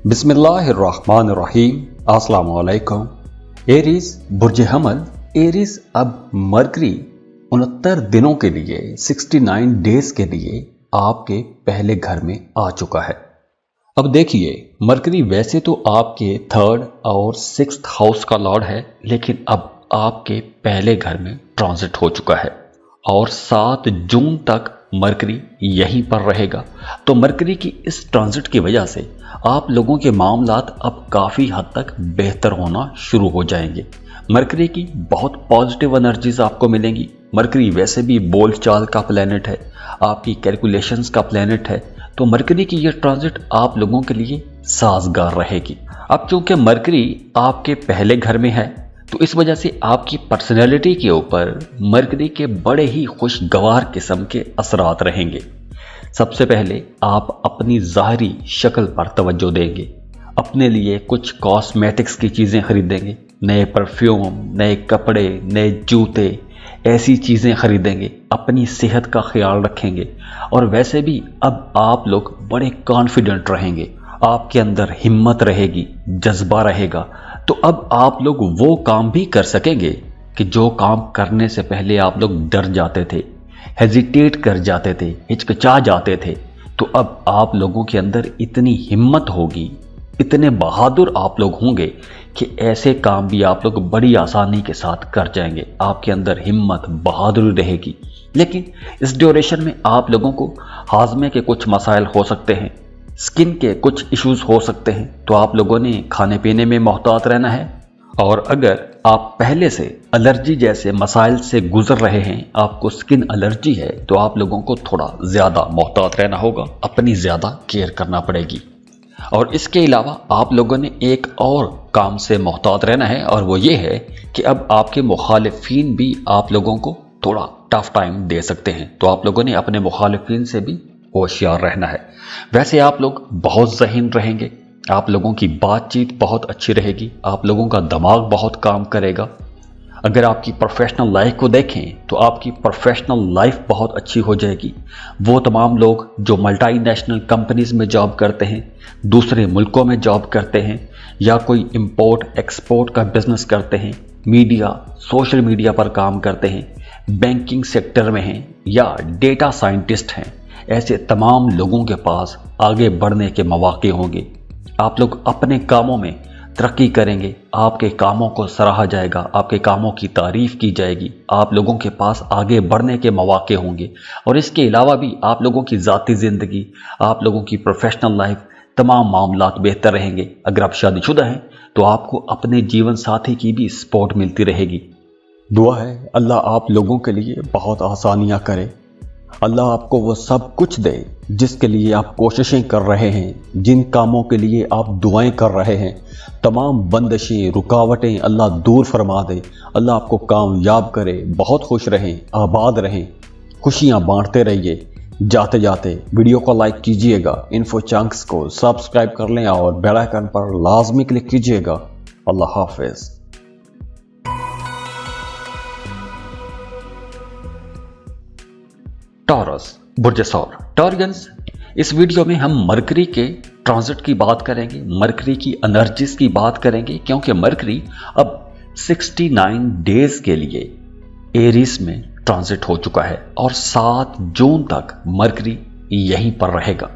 बिस्मिल्लाहिर्रहमानिर्रहीम। अस्सलाम वालेकुम। एरीज बुर्ज हमल। एरीज अब मरकरी 69 दिनों के लिए 69 डेज के लिए आपके पहले घर में आ चुका है। अब देखिए, मरकरी वैसे तो आपके 3rd और 6th हाउस का लॉर्ड है, लेकिन अब आपके पहले घर में ट्रांजिट हो चुका है और 7 जून तक मरकरी यहीं पर रहेगा। तो मरकरी की इस ट्रांजिट की वजह से आप लोगों के मामलात अब काफ़ी हद तक बेहतर होना शुरू हो जाएंगे। मरकरी की बहुत पॉजिटिव एनर्जीज आपको मिलेंगी। मरकरी वैसे भी बोलचाल का प्लैनेट है, आपकी कैलकुलेशंस का प्लैनेट है, तो मरकरी की ये ट्रांजिट आप लोगों के लिए साजगार रहेगी। अब चूंकि मरकरी आपके पहले घर में है, तो इस वजह से आपकी पर्सनैलिटी के ऊपर मरकरी के बड़े ही खुशगवार किस्म के असरात रहेंगे। सबसे पहले आप अपनी ज़ाहरी शक्ल पर तवज्जो देंगे, अपने लिए कुछ कॉस्मेटिक्स की चीज़ें खरीदेंगे, नए परफ्यूम, नए कपड़े, नए जूते, ऐसी चीज़ें खरीदेंगे, अपनी सेहत का ख्याल रखेंगे। और वैसे भी अब आप लोग बड़े कॉन्फिडेंट रहेंगे, आपके अंदर हिम्मत रहेगी, जज्बा रहेगा। तो अब आप लोग वो काम भी कर सकेंगे कि जो काम करने से पहले आप लोग डर जाते थे, हेजिटेट कर जाते थे, हिचकिचा जाते थे। तो अब आप लोगों के अंदर इतनी हिम्मत होगी, इतने बहादुर आप लोग होंगे कि ऐसे काम भी आप लोग बड़ी आसानी के साथ कर जाएंगे। आपके अंदर हिम्मत, बहादुरी रहेगी। लेकिन इस ड्यूरेशन में आप लोगों को हाजमे के कुछ मसाइल हो सकते हैं, स्किन के कुछ इश्यूज हो सकते हैं, तो आप लोगों ने खाने पीने में मोहतात रहना है। और अगर आप पहले से एलर्जी जैसे मसाइल से गुजर रहे हैं, आपको स्किन एलर्जी है, तो आप लोगों को थोड़ा ज़्यादा मोहतात रहना होगा, अपनी ज़्यादा केयर करना पड़ेगी। और इसके अलावा आप लोगों ने एक और काम से मोहतात रहना है, और वो ये है कि अब आपके मुखालिफिन भी आप लोगों को थोड़ा टफ टाइम दे सकते हैं। तो आप लोगों ने अपने मुखालिफिन से भी होशियार रहना है। वैसे आप लोग बहुत ज़हीन रहेंगे, आप लोगों की बातचीत बहुत अच्छी रहेगी, आप लोगों का दिमाग बहुत काम करेगा। अगर आपकी प्रोफेशनल लाइफ को देखें तो आपकी प्रोफेशनल लाइफ बहुत अच्छी हो जाएगी। वो तमाम लोग जो मल्टी नेशनल कंपनीज़ में जॉब करते हैं, दूसरे मुल्कों में जॉब करते हैं, या कोई इंपोर्ट एक्सपोर्ट का बिजनेस करते हैं, मीडिया, सोशल मीडिया पर काम करते हैं, बैंकिंग सेक्टर में हैं, या डेटा साइंटिस्ट हैं, ऐसे तमाम लोगों के पास आगे बढ़ने के मौके होंगे। आप लोग अपने कामों में तरक्की करेंगे, आपके कामों को सराहा जाएगा, आपके कामों की तारीफ की जाएगी, आप लोगों के पास आगे बढ़ने के मौके होंगे। और इसके अलावा भी आप लोगों की ज़ाती ज़िंदगी, आप लोगों की प्रोफेशनल लाइफ, तमाम मामलात बेहतर रहेंगे। अगर आप शादीशुदा हैं तो आपको अपने जीवन साथी की भी सपोर्ट मिलती रहेगी। दुआ है अल्लाह आप लोगों के लिए बहुत आसानियाँ करे, अल्लाह आपको वो सब कुछ दे जिसके लिए आप कोशिशें कर रहे हैं, जिन कामों के लिए आप दुआएं कर रहे हैं। तमाम बंदिशें, रुकावटें अल्लाह दूर फरमा दे, अल्लाह आपको कामयाब करे। बहुत खुश रहें, आबाद रहें, खुशियां बांटते रहिए। जाते जाते वीडियो को लाइक कीजिएगा, इन्फो चंक्स को सब्सक्राइब कर लें और बेल आइकन पर लाजमी क्लिक कीजिएगा। अल्लाह हाफिज। टॉरस बुर्ज सौर टॉरियंस, इस वीडियो में हम मरकरी के ट्रांजिट की बात करेंगे, मरकरी की एनर्जीज की बात करेंगे, क्योंकि मरकरी अब 69 डेज के लिए एरीज में ट्रांजिट हो चुका है और 7 जून तक मरकरी यहीं पर रहेगा।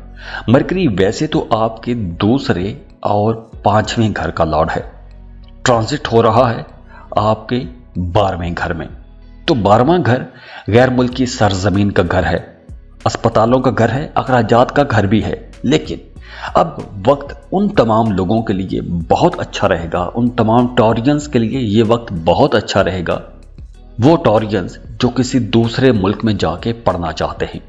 मरकरी वैसे तो आपके दूसरे और 5वें घर का लॉर्ड है, ट्रांजिट हो रहा है आपके 12वें घर में। तो 12वां घर गैर मुल्की सरजमीन का घर है, अस्पतालों का घर है, अखराजात का घर भी है। लेकिन अब वक्त उन तमाम लोगों के लिए बहुत अच्छा रहेगा, उन तमाम टॉरियंस के लिए ये वक्त बहुत अच्छा रहेगा, वो टॉरियंस जो किसी दूसरे मुल्क में जाके पढ़ना चाहते हैं।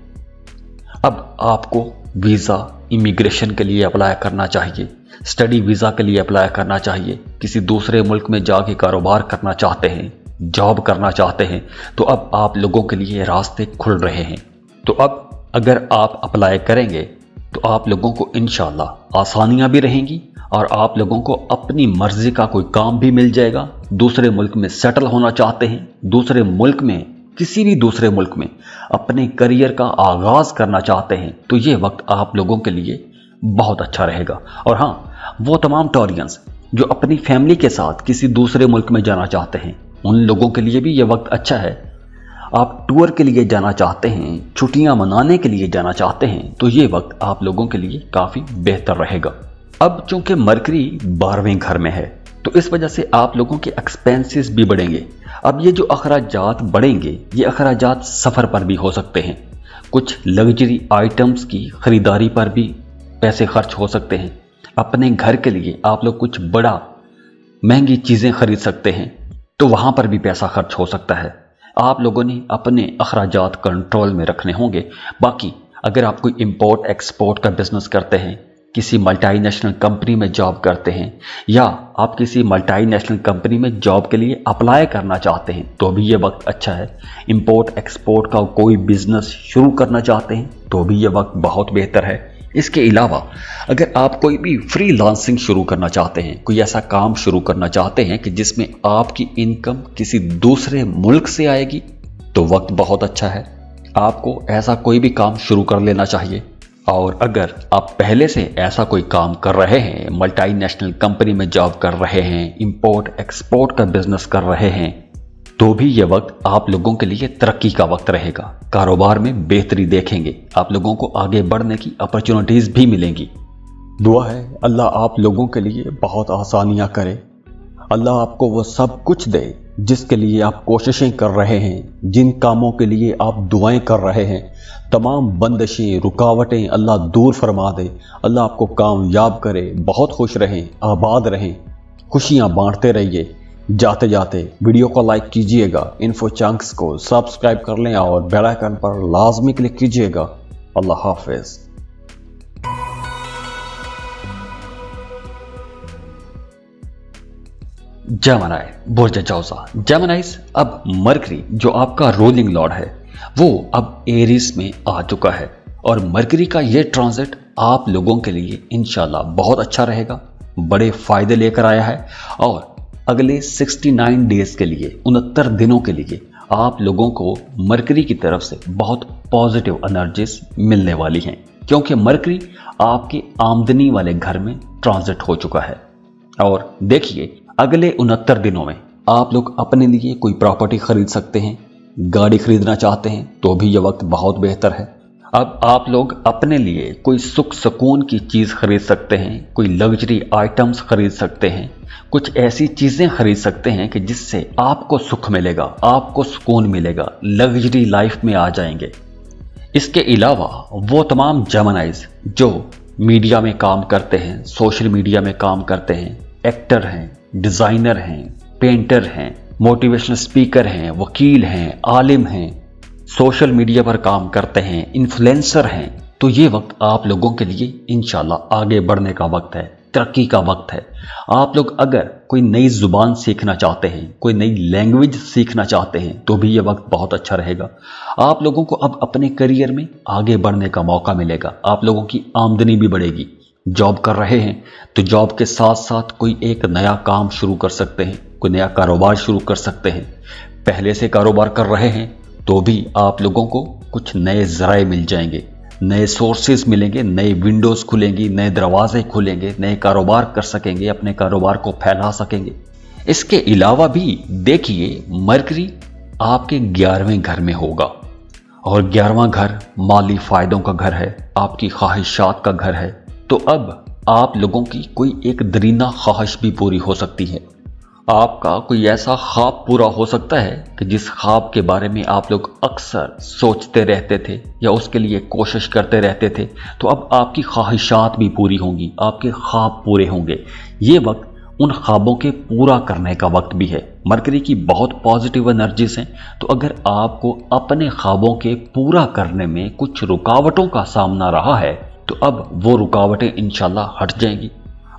अब आपको वीज़ा इमिग्रेशन के लिए अप्लाई करना चाहिए, स्टडी वीज़ा के लिए अप्लाई करना चाहिए, किसी दूसरे मुल्क में जाके कारोबार करना चाहते हैं, जॉब करना चाहते हैं, तो अब आप लोगों के लिए रास्ते खुल रहे हैं। तो अब अगर आप अप्लाई करेंगे तो आप लोगों को इंशाल्लाह आसानियां भी रहेंगी और आप लोगों को अपनी मर्जी का कोई काम भी मिल जाएगा। दूसरे मुल्क में सेटल होना चाहते हैं, दूसरे मुल्क में, किसी भी दूसरे मुल्क में अपने करियर का आगाज़ करना चाहते हैं, तो ये वक्त आप लोगों के लिए बहुत अच्छा रहेगा। और हाँ, वो तमाम टॉरियंस जो अपनी फैमिली के साथ किसी दूसरे मुल्क में जाना चाहते हैं, उन लोगों के लिए भी ये वक्त अच्छा है। आप टूर के लिए जाना चाहते हैं, छुट्टियां मनाने के लिए जाना चाहते हैं, तो ये वक्त आप लोगों के लिए काफ़ी बेहतर रहेगा। अब चूंकि मरकरी 12वें घर में है, तो इस वजह से आप लोगों के एक्सपेंसेस भी बढ़ेंगे। अब ये जो अखराजात बढ़ेंगे, ये अखराजात सफ़र पर भी हो सकते हैं, कुछ लग्जरी आइटम्स की ख़रीदारी पर भी पैसे खर्च हो सकते हैं। अपने घर के लिए आप लोग कुछ बड़ा महंगी चीज़ें खरीद सकते हैं, तो वहाँ पर भी पैसा खर्च हो सकता है। आप लोगों ने अपने अखराजात कंट्रोल में रखने होंगे। बाकी अगर आप कोई इंपोर्ट एक्सपोर्ट का बिजनेस करते हैं, किसी मल्टीनेशनल कंपनी में जॉब करते हैं, या आप किसी मल्टीनेशनल कंपनी में जॉब के लिए अप्लाई करना चाहते हैं, तो भी ये वक्त अच्छा है। इंपोर्ट एक्सपोर्ट का कोई बिजनेस शुरू करना चाहते हैं, तो भी ये वक्त बहुत बेहतर है। इसके अलावा अगर आप कोई भी फ्रीलांसिंग शुरू करना चाहते हैं, कोई ऐसा काम शुरू करना चाहते हैं कि जिसमें आपकी इनकम किसी दूसरे मुल्क से आएगी, तो वक्त बहुत अच्छा है। आपको ऐसा कोई भी काम शुरू कर लेना चाहिए। और अगर आप पहले से ऐसा कोई काम कर रहे हैं, मल्टीनेशनल कंपनी में जॉब कर रहे हैं, इंपोर्ट एक्सपोर्ट का बिजनेस कर रहे हैं, तो भी ये वक्त आप लोगों के लिए तरक्की का वक्त रहेगा। कारोबार में बेहतरी देखेंगे, आप लोगों को आगे बढ़ने की अपॉर्चुनिटीज भी मिलेंगी। दुआ है अल्लाह आप लोगों के लिए बहुत आसानियां करे। अल्लाह आपको वो सब कुछ दे जिसके लिए आप कोशिशें कर रहे हैं, जिन कामों के लिए आप दुआएं कर रहे हैं। तमाम बंदिशें, रुकावटें अल्लाह दूर फरमा दे। अल्लाह आपको कामयाब करे। बहुत खुश रहें, आबाद रहें, खुशियां बांटते रहिए। जाते जाते वीडियो को लाइक कीजिएगा, इन्फो चंक्स को सब्सक्राइब कर लें और बेल आइकन पर लाजमी क्लिक कीजिएगा। अल्लाह हाफिज। जेमिनी बुर्ज जौज़ा। जेमिनीज, अब मरकरी जो आपका रूलिंग लॉर्ड है, वो अब एरीज में आ चुका है, और मरकरी का ये ट्रांजिट आप लोगों के लिए इंशाल्लाह बहुत अच्छा रहेगा, बड़े फायदे लेकर आया है। और अगले 69 डेज के लिए, 69 दिनों के लिए आप लोगों को मरकरी की तरफ से बहुत पॉजिटिव एनर्जीज मिलने वाली हैं, क्योंकि मरकरी आपके आमदनी वाले घर में ट्रांजिट हो चुका है। और देखिए, अगले 69 दिनों में आप लोग अपने लिए कोई प्रॉपर्टी खरीद सकते हैं, गाड़ी खरीदना चाहते हैं, तो भी यह वक्त बहुत बेहतर है। अब आप लोग अपने लिए कोई सुख सुकून की चीज़ खरीद सकते हैं, कोई लग्जरी आइटम्स खरीद सकते हैं, कुछ ऐसी चीज़ें खरीद सकते हैं कि जिससे आपको सुख मिलेगा, आपको सुकून मिलेगा, लग्जरी लाइफ में आ जाएंगे। इसके अलावा वो तमाम जेमिनीज जो मीडिया में काम करते हैं, सोशल मीडिया में काम करते हैं, एक्टर हैं, डिज़ाइनर हैं, पेंटर हैं, मोटिवेशनल स्पीकर हैं, वकील हैं, आलिम हैं, सोशल मीडिया पर काम करते हैं, इन्फ्लुएंसर हैं, तो ये वक्त आप लोगों के लिए इंशाल्लाह आगे बढ़ने का वक्त है, तरक्की का वक्त है। आप लोग अगर कोई नई जुबान सीखना चाहते हैं, कोई नई लैंग्वेज सीखना चाहते हैं, तो भी ये वक्त बहुत अच्छा रहेगा। आप लोगों को अब अपने करियर में आगे बढ़ने का मौका मिलेगा, आप लोगों की आमदनी भी बढ़ेगी। जॉब कर रहे हैं तो जॉब के साथ साथ कोई एक नया काम शुरू कर सकते हैं, कोई नया कारोबार शुरू कर सकते हैं। पहले से कारोबार कर रहे हैं तो भी आप लोगों को कुछ नए ज़राए मिल जाएंगे, नए सोर्सेज मिलेंगे, नए विंडोज़ खुलेंगी, नए दरवाजे खुलेंगे, नए कारोबार कर सकेंगे, अपने कारोबार को फैला सकेंगे। इसके अलावा भी देखिए, मरकरी आपके 11वें घर में होगा, और 11वां घर माली फ़ायदों का घर है, आपकी ख्वाहिशात का घर है। तो अब आप लोगों की कोई एक दरीना ख्वाहिश भी पूरी हो सकती है। आपका कोई ऐसा ख्वाब पूरा हो सकता है कि जिस ख्वाब के बारे में आप लोग अक्सर सोचते रहते थे या उसके लिए कोशिश करते रहते थे, तो अब आपकी ख्वाहिशात भी पूरी होंगी, आपके ख्वाब पूरे होंगे। ये वक्त उन ख्वाबों के पूरा करने का वक्त भी है। मरकरी की बहुत पॉजिटिव एनर्जीज हैं, तो अगर आपको अपने ख्वाबों के पूरा करने में कुछ रुकावटों का सामना रहा है, तो अब वो रुकावटें इंशाल्लाह हट जाएंगी।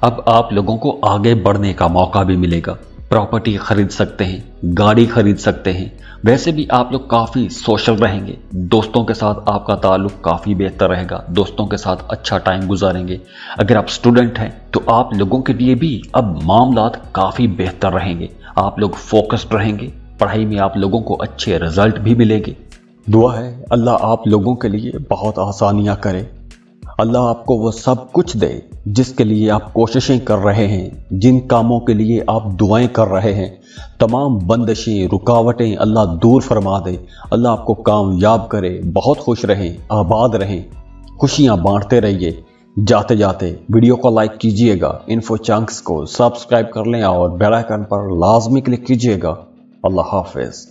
अब आप लोगों को आगे बढ़ने का मौका भी मिलेगा। प्रॉपर्टी खरीद सकते हैं, गाड़ी खरीद सकते हैं। वैसे भी आप लोग काफ़ी सोशल रहेंगे, दोस्तों के साथ आपका ताल्लुक काफ़ी बेहतर रहेगा, दोस्तों के साथ अच्छा टाइम गुजारेंगे। अगर आप स्टूडेंट हैं तो आप लोगों के लिए भी अब मामलात काफ़ी बेहतर रहेंगे, आप लोग फोकस्ड रहेंगे, पढ़ाई में आप लोगों को अच्छे रिजल्ट भी मिलेंगे। दुआ है अल्लाह आप लोगों के लिए बहुत आसानियाँ करे। अल्लाह आपको वो सब कुछ दे जिसके लिए आप कोशिशें कर रहे हैं, जिन कामों के लिए आप दुआएं कर रहे हैं। तमाम बंदिशें, रुकावटें अल्लाह दूर फरमा दे। अल्लाह आपको कामयाब करे। बहुत खुश रहें, आबाद रहें, खुशियां बांटते रहिए। जाते जाते वीडियो को लाइक कीजिएगा, इन्फो चंक्स को सब्सक्राइब कर लें और बेल आइकन पर लाजमी क्लिक कीजिएगा। अल्लाह हाफिज।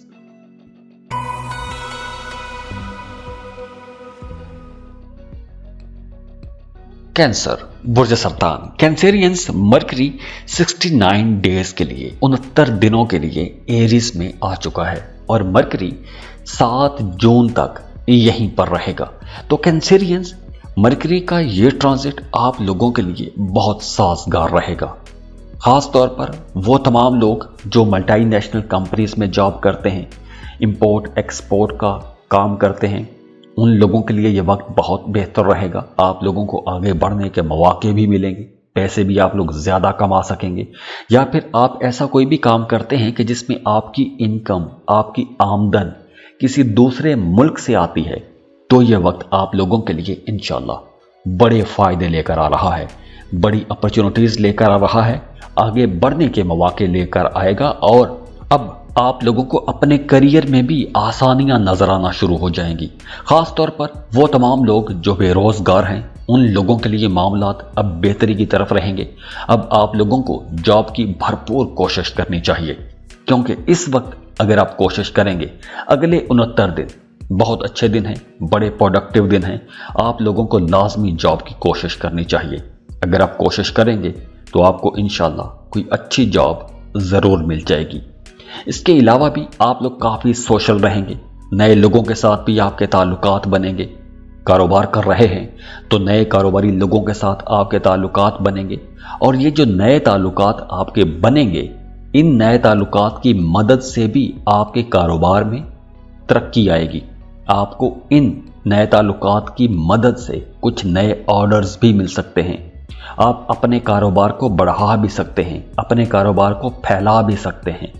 कैंसर, बुर्ज सरतान, कैंसेरियंस मरकरी 69 डेज के लिए, 69 दिनों के लिए एरीज में आ चुका है और मरकरी 7 जून तक यहीं पर रहेगा। तो कैंसेरियंस मरकरी का ये ट्रांजिट आप लोगों के लिए बहुत साजगार रहेगा। खास तौर पर वो तमाम लोग जो मल्टीनेशनल कंपनीज में जॉब करते हैं, इंपोर्ट एक्सपोर्ट का काम करते हैं, उन लोगों के लिए ये वक्त बहुत बेहतर रहेगा। आप लोगों को आगे बढ़ने के मौके भी मिलेंगे, पैसे भी आप लोग ज़्यादा कमा सकेंगे। या फिर आप ऐसा कोई भी काम करते हैं कि जिसमें आपकी इनकम, आपकी आमदन किसी दूसरे मुल्क से आती है, तो ये वक्त आप लोगों के लिए इंशाल्लाह बड़े फ़ायदे लेकर आ रहा है, बड़ी अपॉर्चुनिटीज़ लेकर आ रहा है, आगे बढ़ने के मौके लेकर आएगा। और अब आप लोगों को अपने करियर में भी आसानियां नजर आना शुरू हो जाएंगी। खास तौर पर वो तमाम लोग जो बेरोजगार हैं, उन लोगों के लिए मामलात अब बेहतरी की तरफ रहेंगे। अब आप लोगों को जॉब की भरपूर कोशिश करनी चाहिए, क्योंकि इस वक्त अगर आप कोशिश करेंगे, अगले 69 दिन बहुत अच्छे दिन हैं, बड़े प्रोडक्टिव दिन हैं। आप लोगों को लाजमी जॉब की कोशिश करनी चाहिए। अगर आप कोशिश करेंगे तो आपको इंशाल्लाह कोई अच्छी जॉब ज़रूर मिल जाएगी। इसके अलावा भी आप लोग काफ़ी सोशल रहेंगे, नए लोगों के साथ भी आपके ताल्लुकात बनेंगे। कारोबार कर रहे हैं तो नए कारोबारी लोगों के साथ आपके ताल्लुकात बनेंगे, और ये जो नए ताल्लुकात आपके बनेंगे, इन नए ताल्लुकात की मदद से भी आपके कारोबार में तरक्की आएगी। आपको इन नए ताल्लुकात की मदद से कुछ नए ऑर्डर्स भी मिल सकते हैं। आप अपने कारोबार को बढ़ा भी सकते हैं, अपने कारोबार को फैला भी सकते हैं।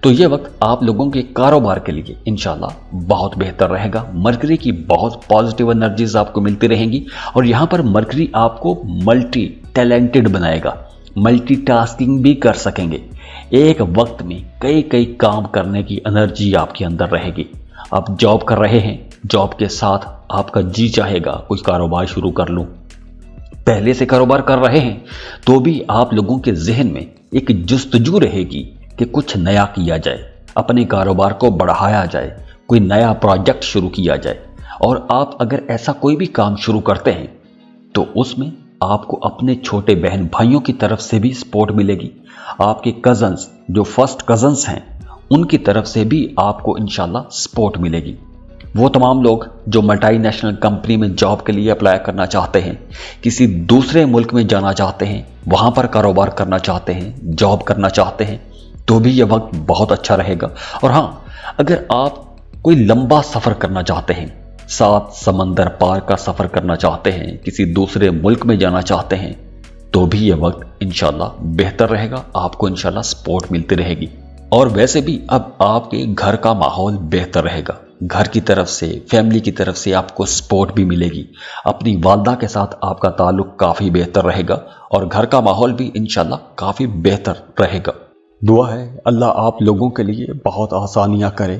तो ये वक्त आप लोगों के कारोबार के लिए इंशाल्लाह बहुत बेहतर रहेगा। मरकरी की बहुत पॉजिटिव एनर्जीज आपको मिलती रहेंगी, और यहाँ पर मरकरी आपको मल्टी टैलेंटेड बनाएगा। मल्टीटास्किंग भी कर सकेंगे, एक वक्त में कई कई काम करने की एनर्जी आपके अंदर रहेगी। आप जॉब कर रहे हैं, जॉब के साथ आपका जी चाहेगा कुछ कारोबार शुरू कर लूं। पहले से कारोबार कर रहे हैं तो भी आप लोगों के जहन में एक जुस्तजू रहेगी कि कुछ नया किया जाए, अपने कारोबार को बढ़ाया जाए, कोई नया प्रोजेक्ट शुरू किया जाए। और आप अगर ऐसा कोई भी काम शुरू करते हैं तो उसमें आपको अपने छोटे बहन भाइयों की तरफ से भी सपोर्ट मिलेगी। आपके कजन्स जो फर्स्ट कजन्स हैं, उनकी तरफ से भी आपको इंशाल्लाह सपोर्ट मिलेगी। वो तमाम लोग जो मल्टीनेशनल कंपनी में जॉब के लिए अप्लाई करना चाहते हैं, किसी दूसरे मुल्क में जाना चाहते हैं, वहाँ पर कारोबार करना चाहते हैं, जॉब करना चाहते हैं, तो भी ये वक्त बहुत अच्छा रहेगा। और हाँ, अगर आप कोई लंबा सफ़र करना चाहते हैं, 7 समंदर पार का सफ़र करना चाहते हैं, किसी दूसरे मुल्क में जाना चाहते हैं, तो भी ये वक्त इंशाल्लाह बेहतर रहेगा। आपको इंशाल्लाह सपोर्ट मिलती रहेगी। और वैसे भी अब आपके घर का माहौल बेहतर रहेगा। घर की तरफ से, फैमिली की तरफ से आपको सपोर्ट भी मिलेगी। अपनी वालदा के साथ आपका ताल्लुक काफ़ी बेहतर रहेगा और घर का माहौल भी इंशाल्लाह काफ़ी बेहतर रहेगा। दुआ है अल्लाह आप लोगों के लिए बहुत आसानियां करे।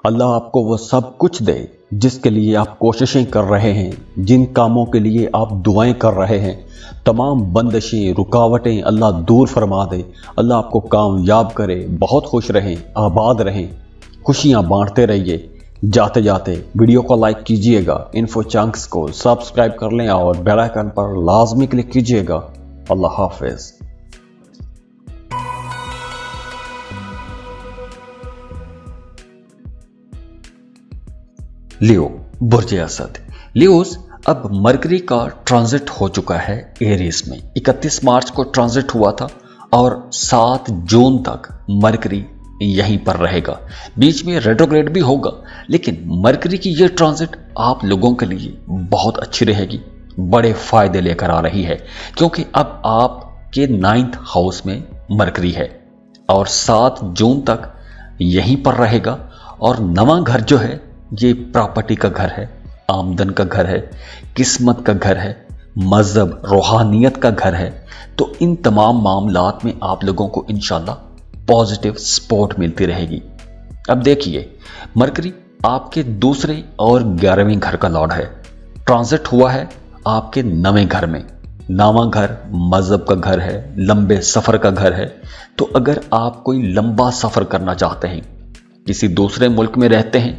अल्लाह आपको वो सब कुछ दे जिसके लिए आप कोशिशें कर रहे हैं, जिन कामों के लिए आप दुआएं कर रहे हैं। तमाम बंदिशें, रुकावटें अल्लाह दूर फरमा दे। अल्लाह आपको कामयाब करे। बहुत खुश रहें, आबाद रहें, खुशियां बांटते रहिए। जाते जाते वीडियो को लाइक कीजिएगा, इन्फो चंक्स को सब्सक्राइब कर लें और बेल आइकन पर लाजमी क्लिक कीजिएगा। अल्लाह हाफिज। लियो, बुर्ज असद। लियोस अब मरकरी का ट्रांजिट हो चुका है एरीज में। 31 मार्च को ट्रांजिट हुआ था और 7 जून तक मरकरी यहीं पर रहेगा। बीच में रेट्रोग्रेड भी होगा, लेकिन मरकरी की ये ट्रांजिट आप लोगों के लिए बहुत अच्छी रहेगी, बड़े फायदे लेकर आ रही है, क्योंकि अब आपके 9th हाउस में मरकरी है और 7 जून तक यहीं पर रहेगा। और नवा घर जो है ये प्रॉपर्टी का घर है, आमदन का घर है, किस्मत का घर है, मजहब, रूहानियत का घर है, तो इन तमाम मामलात में आप लोगों को इंशाल्लाह पॉजिटिव सपोर्ट मिलती रहेगी। अब देखिए, मरकरी आपके दूसरे और 11वें घर का लॉर्ड है, ट्रांजिट हुआ है आपके 9वें घर में। 9वां घर मजहब का घर है, लंबे सफर का घर है। तो अगर आप कोई लंबा सफर करना चाहते हैं, किसी दूसरे मुल्क में रहते हैं,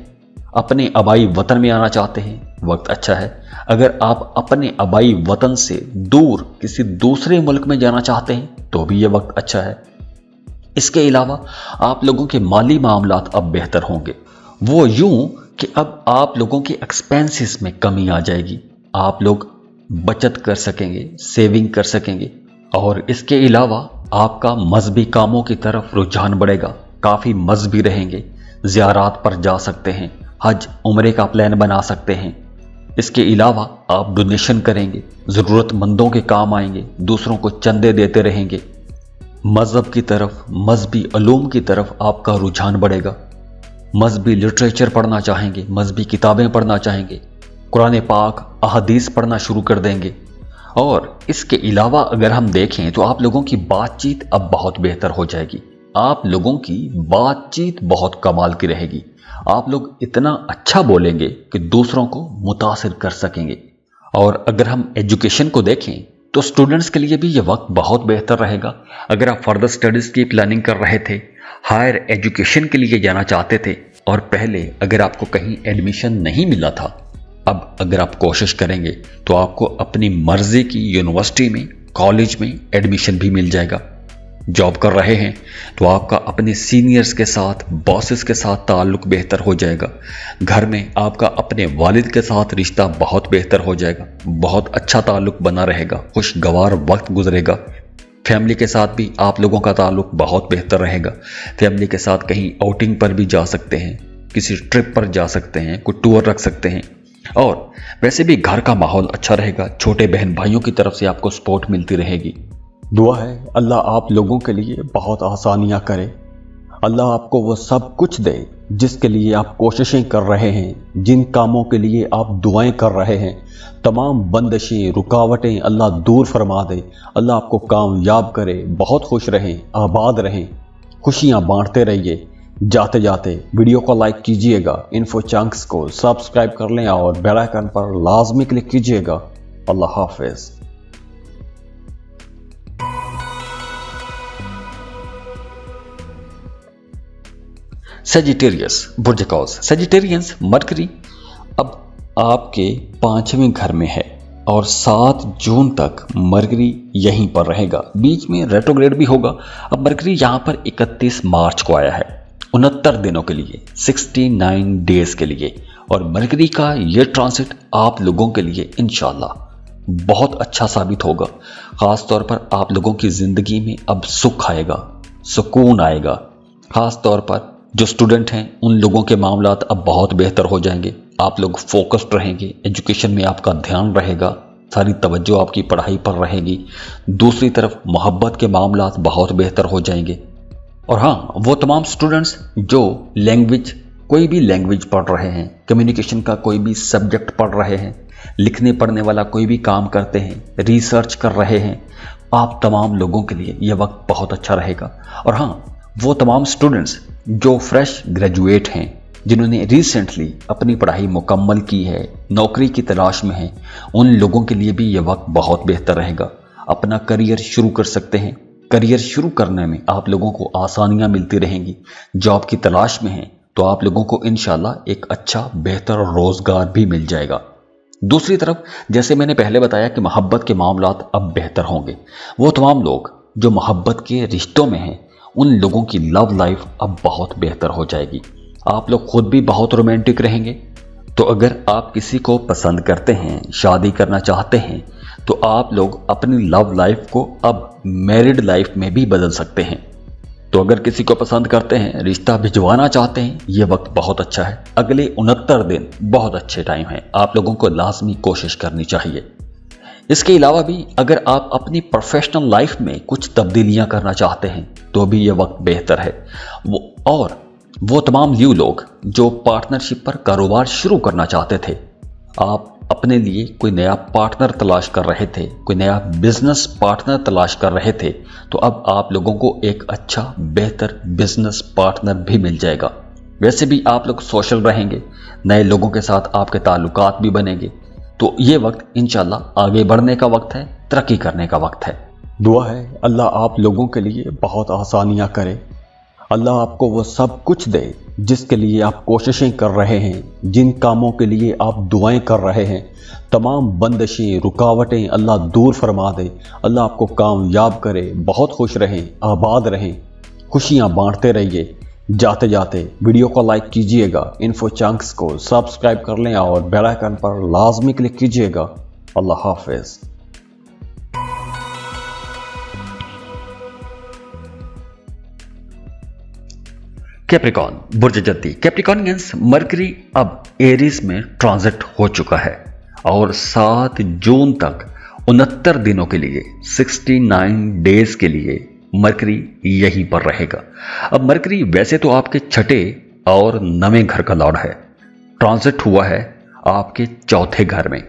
अपने आबाई वतन में आना चाहते हैं, वक्त अच्छा है। अगर आप अपने आबाई वतन से दूर किसी दूसरे मुल्क में जाना चाहते हैं तो भी यह वक्त अच्छा है। इसके अलावा आप लोगों के माली मामलात अब बेहतर होंगे, वो यूं कि अब आप लोगों के एक्सपेंसेस में कमी आ जाएगी, आप लोग बचत कर सकेंगे, सेविंग कर सकेंगे। और इसके अलावा आपका मजहबी कामों की तरफ रुझान बढ़ेगा, काफ़ी मजहबी रहेंगे, ज़ियारात पर जा सकते हैं, हज उम्रे का प्लान बना सकते हैं। इसके अलावा आप डोनेशन करेंगे, ज़रूरतमंदों के काम आएंगे, दूसरों को चंदे देते रहेंगे। मजहब की तरफ, मजहबी उलूम की तरफ आपका रुझान बढ़ेगा। मजहबी लिटरेचर पढ़ना चाहेंगे, मजहबी किताबें पढ़ना चाहेंगे, कुरान पाक, अहादीस पढ़ना शुरू कर देंगे। और इसके अलावा अगर हम देखें तो आप लोगों की बातचीत अब बहुत बेहतर हो जाएगी। आप लोगों की बातचीत बहुत कमाल की रहेगी, आप लोग इतना अच्छा बोलेंगे कि दूसरों को मुतासिर कर सकेंगे। और अगर हम एजुकेशन को देखें तो स्टूडेंट्स के लिए भी ये वक्त बहुत बेहतर रहेगा। अगर आप फर्दर स्टडीज़ की प्लानिंग कर रहे थे, हायर एजुकेशन के लिए जाना चाहते थे, और पहले अगर आपको कहीं एडमिशन नहीं मिला था, अब अगर आप कोशिश करेंगे तो आपको अपनी मर्जी की यूनिवर्सिटी में, कॉलेज में एडमिशन भी मिल जाएगा। जॉब कर रहे हैं तो आपका अपने सीनियर्स के साथ, बॉसेस के साथ ताल्लुक बेहतर हो जाएगा। घर में आपका अपने वालिद के साथ रिश्ता बहुत बेहतर हो जाएगा, बहुत अच्छा ताल्लुक बना रहेगा, खुशगवार वक्त गुजरेगा। फैमिली के साथ भी आप लोगों का ताल्लुक बहुत बेहतर रहेगा। फैमिली के साथ कहीं आउटिंग पर भी जा सकते हैं, किसी ट्रिप पर जा सकते हैं, कोई टूर रख सकते हैं। और वैसे भी घर का माहौल अच्छा रहेगा, छोटे बहन भाइयों की तरफ से आपको सपोर्ट मिलती रहेगी। दुआ है अल्लाह आप लोगों के लिए बहुत आसानियां करे, अल्लाह आपको वो सब कुछ दे जिसके लिए आप कोशिशें कर रहे हैं, जिन कामों के लिए आप दुआएं कर रहे हैं। तमाम बंदिशें, रुकावटें अल्लाह दूर फरमा दे, अल्लाह आपको कामयाब करे। बहुत खुश रहें, आबाद रहें, खुशियां बांटते रहिए। जाते जाते वीडियो को लाइक कीजिएगा, इन्फो चंक्स को सब्सक्राइब कर लें और बेल आइकन पर लाजमी क्लिक कीजिएगा। अल्लाह हाफिज। सेजिटेरियस बुर्ज कौस, सेजिटेरियंस मरकरी अब आपके 5वें घर में है और 7 जून तक मरकरी यहीं पर रहेगा। बीच में रेट्रोग्रेड भी होगा। अब मरकरी यहाँ पर 31 मार्च को आया है, 69 दिनों के लिए, 69 डेज के लिए। और मरकरी का ये ट्रांसिट आप लोगों के लिए इंशाल्लाह बहुत अच्छा साबित होगा। ख़ास तौर पर आप लोगों की ज़िंदगी में अब सुख आएगा, सुकून आएगा। ख़ास तौर पर जो स्टूडेंट हैं उन लोगों के मामलात अब बहुत बेहतर हो जाएंगे। आप लोग फोकस्ड रहेंगे, एजुकेशन में आपका ध्यान रहेगा, सारी तवज्जो आपकी पढ़ाई पर रहेगी। दूसरी तरफ मोहब्बत के मामलात बहुत बेहतर हो जाएंगे। और हाँ, वो तमाम स्टूडेंट्स जो लैंग्वेज, कोई भी लैंग्वेज पढ़ रहे हैं, कम्युनिकेशन का कोई भी सब्जेक्ट पढ़ रहे हैं, लिखने पढ़ने वाला कोई भी काम करते हैं, रिसर्च कर रहे हैं, आप तमाम लोगों के लिए यह वक्त बहुत अच्छा रहेगा। और हाँ, वो तमाम स्टूडेंट्स जो फ्रेश ग्रेजुएट हैं, जिन्होंने रिसेंटली अपनी पढ़ाई मुकम्मल की है, नौकरी की तलाश में हैं, उन लोगों के लिए भी यह वक्त बहुत बेहतर रहेगा। अपना करियर शुरू कर सकते हैं। करियर शुरू करने में आप लोगों को आसानियां मिलती रहेंगी। जॉब की तलाश में हैं तो आप लोगों को इंशाल्लाह एक अच्छा बेहतर रोजगार भी मिल जाएगा। दूसरी तरफ जैसे मैंने पहले बताया कि मोहब्बत के मामलात अब बेहतर होंगे। वो तमाम लोग जो मोहब्बत के रिश्तों में हैं, उन लोगों की लव लाइफ अब बहुत बेहतर हो जाएगी। आप लोग खुद भी बहुत रोमांटिक रहेंगे। तो अगर आप किसी को पसंद करते हैं, शादी करना चाहते हैं, तो आप लोग अपनी लव लाइफ को अब मैरिड लाइफ में भी बदल सकते हैं। तो अगर किसी को पसंद करते हैं, रिश्ता भिजवाना चाहते हैं, ये वक्त बहुत अच्छा है। अगले 69 दिन बहुत अच्छे टाइम है, आप लोगों को लाजमी कोशिश करनी चाहिए। इसके अलावा भी अगर आप अपनी प्रोफेशनल लाइफ में कुछ तब्दीलियां करना चाहते हैं तो भी यह वक्त बेहतर है। वो तमाम न्यू लोग जो पार्टनरशिप पर कारोबार शुरू करना चाहते थे, आप अपने लिए कोई नया पार्टनर तलाश कर रहे थे, कोई नया बिजनेस पार्टनर तलाश कर रहे थे, तो अब आप लोगों को एक अच्छा बेहतर बिजनेस पार्टनर भी मिल जाएगा। वैसे भी आप लोग सोशल रहेंगे, नए लोगों के साथ आपके ताल्लुकात भी बनेंगे। तो ये वक्त इंशाल्लाह आगे बढ़ने का वक्त है, तरक्की करने का वक्त है। दुआ है अल्लाह आप लोगों के लिए बहुत आसानियां करे, अल्लाह आपको वो सब कुछ दे जिसके लिए आप कोशिशें कर रहे हैं, जिन कामों के लिए आप दुआएं कर रहे हैं। तमाम बंदिशें, रुकावटें अल्लाह दूर फरमा दे, अल्लाह आपको कामयाब करे। बहुत खुश रहें, आबाद रहें, खुशियां बांटते रहिए। जाते जाते वीडियो को लाइक कीजिएगा, इन्फो चंक्स को सब्सक्राइब कर लें और बेल आइकन पर लाजमी क्लिक कीजिएगा। अल्लाह हाफिज। कैप्रिकॉन, बुर्ज जद्दी कैप्रिकॉनियंस, मरकरी अब एरीज में ट्रांजिट हो चुका है और 7 जून तक 69 दिनों के लिए 69 डेज के लिए मरकरी यहीं पर रहेगा। अब मरकरी वैसे तो आपके छठे और 9वें घर का लॉर्ड है, ट्रांजिट हुआ है आपके चौथे घर में।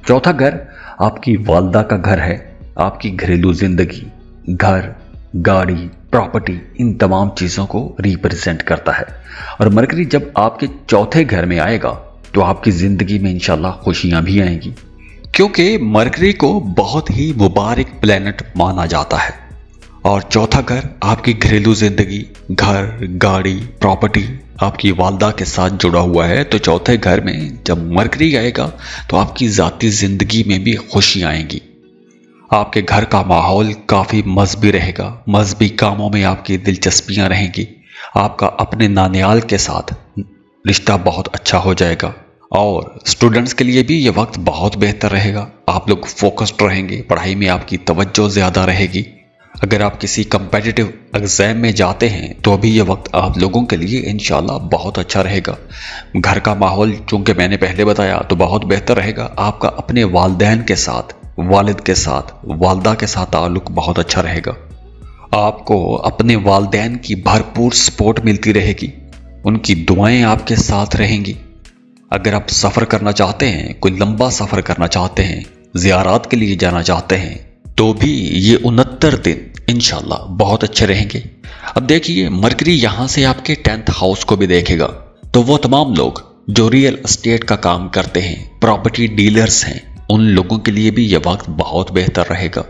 चौथा घर आपकी वालदा का घर है, आपकी घरेलू जिंदगी, घर, गाड़ी, प्रॉपर्टी, इन तमाम चीज़ों को रिप्रेजेंट करता है। और मरकरी जब आपके चौथे घर में आएगा तो आपकी ज़िंदगी में इंशाल्लाह खुशियां भी आएंगी, क्योंकि मरकरी को बहुत ही मुबारक प्लेनेट माना जाता है। और चौथा घर आपकी घरेलू ज़िंदगी, घर, गाड़ी, प्रॉपर्टी, आपकी वालदा के साथ जुड़ा हुआ है। तो चौथे घर में जब मरकरी आएगा तो आपकी ज़ाती ज़िंदगी में भी खुशियाँ आएंगी। आपके घर का माहौल काफ़ी मजहबी रहेगा, मजहबी कामों में आपकी दिलचस्पियां रहेंगी। आपका अपने नानियाल के साथ रिश्ता बहुत अच्छा हो जाएगा। और स्टूडेंट्स के लिए भी ये वक्त बहुत बेहतर रहेगा, आप लोग फोकस्ड रहेंगे, पढ़ाई में आपकी तवज्जो ज़्यादा रहेगी। अगर आप किसी कंपेटिटिव एग्ज़ाम में जाते हैं तो अभी ये वक्त आप लोगों के लिए इंशाल्लाह बहुत अच्छा रहेगा। घर का माहौल चूँकि मैंने पहले बताया तो बहुत बेहतर रहेगा। आपका अपने वालिदैन के साथ, वालिद के साथ, वालदा के साथ ताल्लुक बहुत अच्छा रहेगा। आपको अपने वालिदैन की भरपूर सपोर्ट मिलती रहेगी, उनकी दुआएं आपके साथ रहेंगी। अगर आप सफ़र करना चाहते हैं, कोई लंबा सफ़र करना चाहते हैं, ज़ियारत के लिए जाना चाहते हैं, तो भी ये 69 दिन इंशाल्लाह बहुत अच्छे रहेंगे। अब देखिए मरकरी यहाँ से आपके 10th हाउस को भी देखेगा, तो वो तमाम लोग जो रियल एस्टेट का काम करते हैं, प्रॉपर्टी डीलर्स हैं, उन लोगों के लिए भी ये वक्त बहुत बेहतर रहेगा।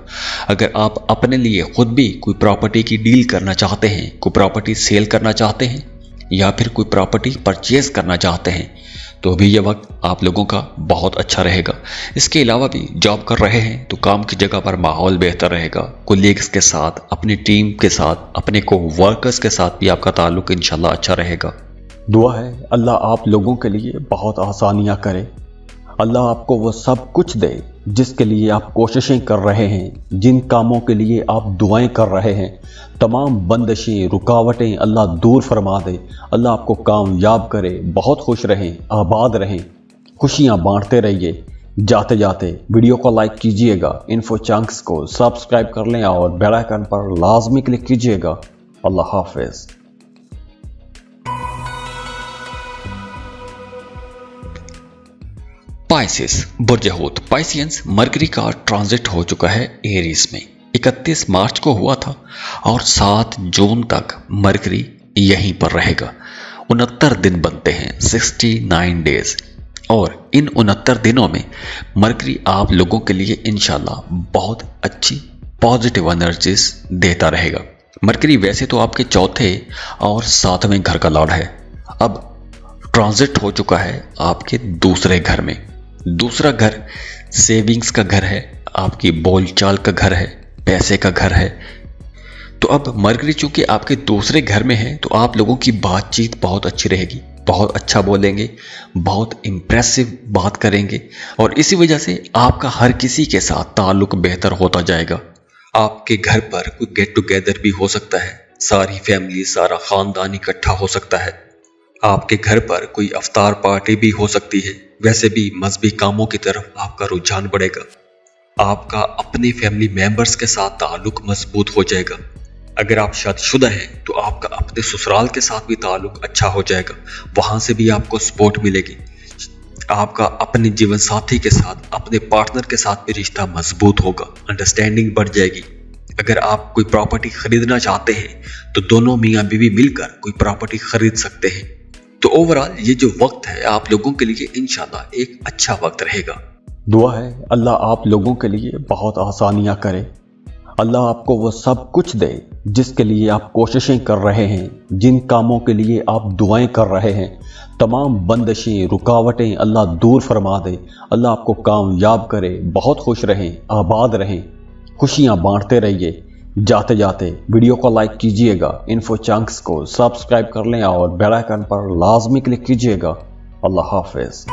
अगर आप अपने लिए खुद भी कोई प्रॉपर्टी की डील करना चाहते हैं, कोई प्रॉपर्टी सेल करना चाहते हैं या फिर कोई प्रॉपर्टी परचेज करना चाहते हैं, तो भी ये वक्त आप लोगों का बहुत अच्छा रहेगा। इसके अलावा भी जॉब कर रहे हैं तो काम की जगह पर माहौल बेहतर रहेगा। कोलीग्स के साथ, अपनी टीम के साथ, अपने को वर्कर्स के साथ भी आपका ताल्लुक इंशाल्लाह अच्छा रहेगा। दुआ है अल्लाह आप लोगों के लिए बहुत आसानियां करे, अल्लाह आपको वो सब कुछ दे जिसके लिए आप कोशिशें कर रहे हैं, जिन कामों के लिए आप दुआएं कर रहे हैं। तमाम बंदिशें, रुकावटें अल्लाह दूर फरमा दे, अल्लाह आपको कामयाब करे। बहुत खुश रहें, आबाद रहें, खुशियां बांटते रहिए। जाते जाते वीडियो को लाइक कीजिएगा, इन्फो चंक्स को सब्सक्राइब कर लें और बेल आइकन पर लाजमी क्लिक कीजिएगा। अल्लाह हाफिज। पाइसिस, बुर्ज हूत पाइसियंस, मरकरी का ट्रांजिट हो चुका है एरीज में। 31 मार्च को हुआ था और 7 जून तक मरकरी यहीं पर रहेगा। 69 दिन बनते हैं, 69 डेज। और इन 69 दिनों में मरकरी आप लोगों के लिए इंशाल्लाह बहुत अच्छी पॉजिटिव एनर्जीज देता रहेगा। मरकरी वैसे तो आपके चौथे और 7वें घर का लॉर्ड है, अब ट्रांजिट हो चुका है आपके दूसरे घर में। दूसरा घर सेविंग्स का घर है, आपकी बोलचाल का घर है, पैसे का घर है। तो अब मरकरी चूंकि आपके दूसरे घर में है तो आप लोगों की बातचीत बहुत अच्छी रहेगी, बहुत अच्छा बोलेंगे, बहुत इम्प्रेसिव बात करेंगे और इसी वजह से आपका हर किसी के साथ ताल्लुक बेहतर होता जाएगा। आपके घर पर कोई गेट टुगेदर भी हो सकता है, सारी फैमिली, सारा खानदान इकट्ठा हो सकता है। आपके घर पर कोई अफ्तार पार्टी भी हो सकती है। वैसे भी मजहबी कामों की तरफ आपका रुझान बढ़ेगा। आपका अपने फैमिली मेंबर्स के साथ ताल्लुक मजबूत हो जाएगा। अगर आप शादीशुदा हैं तो आपका अपने ससुराल के साथ भी ताल्लुक अच्छा हो जाएगा, वहां से भी आपको सपोर्ट मिलेगी। آپ کا اپنے جیون ساتھی کے ساتھ، اپنے پارٹنر کے ساتھ بھی رشتہ مضبوط ہوگا، انڈرسٹینڈنگ بڑھ جائے گی۔ اگر آپ کوئی پراپرٹی خریدنا چاہتے ہیں تو دونوں میاں بیوی مل کر کوئی پراپرٹی خرید سکتے ہیں۔ تو اوورآل یہ جو وقت ہے آپ لوگوں کے لیے انشاءاللہ ایک اچھا وقت رہے گا۔ دعا ہے اللہ آپ لوگوں کے لیے بہت آسانیاں کرے، اللہ آپ کو وہ سب کچھ دے جس کے لیے آپ کوششیں کر رہے ہیں، جن کاموں کے لیے آپ دعائیں کر رہے ہیں، تمام بندشیں، رکاوٹیں اللہ دور فرما دے، اللہ آپ کو کامیاب کرے، بہت خوش رہیں، آباد رہیں، خوشیاں بانٹتے رہیے۔ جاتے جاتے ویڈیو کو لائک کیجئے گا، انفو چنکس کو سبسکرائب کر لیں اور بیل آئیکن پر لازمی کلک کیجئے گا۔ اللہ حافظ۔